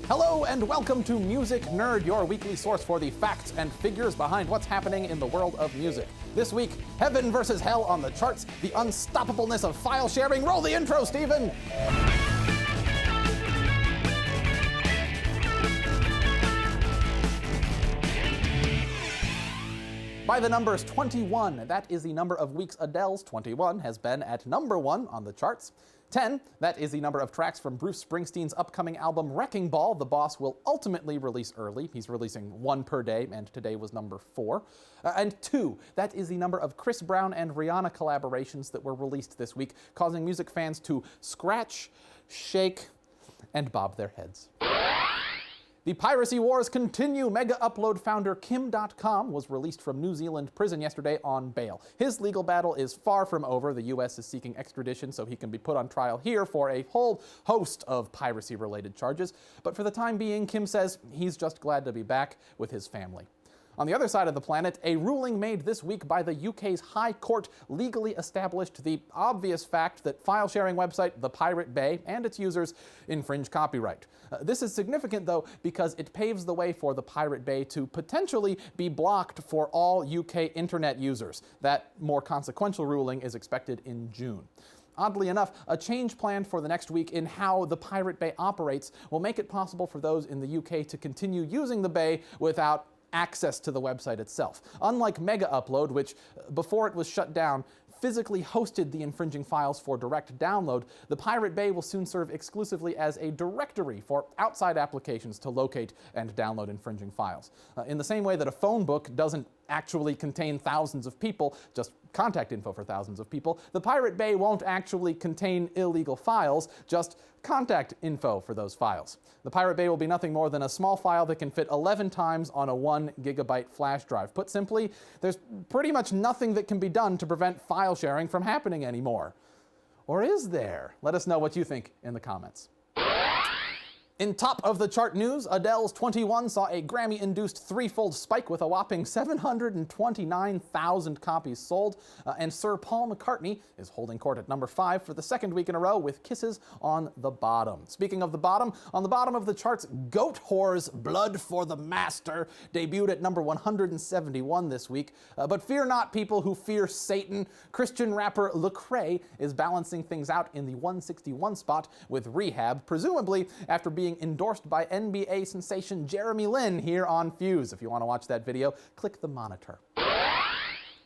Hello and welcome to Music Nerd, your weekly source for the facts and figures behind what's happening in the world of music. This week, heaven versus hell on the charts, the unstoppableness of file sharing. Roll the intro, Steven! By the numbers 21, that is the number of weeks Adele's 21 has been at number 1 on the charts. 10, that is the number of tracks from Bruce Springsteen's upcoming album Wrecking Ball. The boss will ultimately release early. He's releasing one per day, and today was number 4. And 2, that is the number of Chris Brown and Rihanna collaborations that were released this week, causing music fans to scratch, shake, and bob their heads. The piracy wars continue. Mega Upload founder Kim.com was released from New Zealand prison yesterday on bail. His legal battle is far from over. The U.S. is seeking extradition so he can be put on trial here for a whole host of piracy-related charges. But for the time being, Kim says he's just glad to be back with his family. On the other side of the planet, a ruling made this week by the UK's High Court legally established the obvious fact that file-sharing website The Pirate Bay and its users infringe copyright. This is significant, though, because it paves the way for The Pirate Bay to potentially be blocked for all UK internet users. That more consequential ruling is expected in June. Oddly enough, a change planned for the next week in how the Pirate Bay operates will make it possible for those in the UK to continue using the Bay without access to the website itself. Unlike Mega Upload, which, before it was shut down, physically hosted the infringing files for direct download, the Pirate Bay will soon serve exclusively as a directory for outside applications to locate and download infringing files. In the same way that a phone book doesn't actually contain thousands of people, just contact info for thousands of people, the Pirate Bay won't actually contain illegal files, just contact info for those files. The Pirate Bay will be nothing more than a small file that can fit 11 times on a 1 gigabyte flash drive. Put simply, there's pretty much nothing that can be done to prevent file sharing from happening anymore. Or is there? Let us know what you think in the comments. In top of the chart news, Adele's 21 saw a Grammy-induced threefold spike with a whopping 729,000 copies sold, and Sir Paul McCartney is holding court at number 5 for the second week in a row with Kisses on the bottom. Speaking of the bottom, on the bottom of the charts, Goat Whore's Blood for the Master debuted at number 171 this week. But fear not, people who fear Satan. Christian rapper Lecrae is balancing things out in the 161 spot with Rehab, presumably after being endorsed by NBA sensation Jeremy Lin here on Fuse. If you want to watch that video, click the monitor.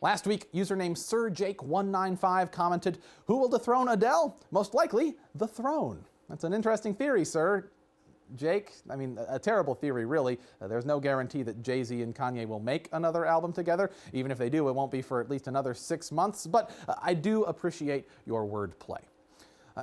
Last week, username SirJake195 commented, "Who will dethrone Adele? Most likely, the throne." That's an interesting theory, sir. Jake, I mean, a terrible theory, really. There's no guarantee that Jay-Z and Kanye will make another album together. Even if they do, it won't be for at least another 6 months. But I do appreciate your wordplay.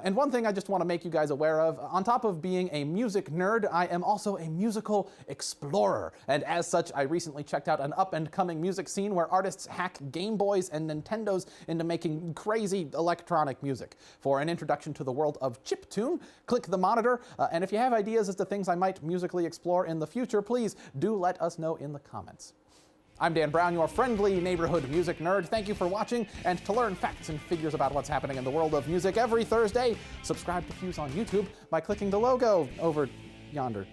And one thing I just want to make you guys aware of, on top of being a music nerd, I am also a musical explorer. And as such, I recently checked out an up-and-coming music scene where artists hack Game Boys and Nintendos into making crazy electronic music. For an introduction to the world of chiptune, click the monitor. And if you have ideas as to things I might musically explore in the future, please do let us know in the comments. I'm Dan Brown, your friendly neighborhood music nerd. Thank you for watching, and to learn facts and figures about what's happening in the world of music every Thursday, subscribe to Fuse on YouTube by clicking the logo over yonder.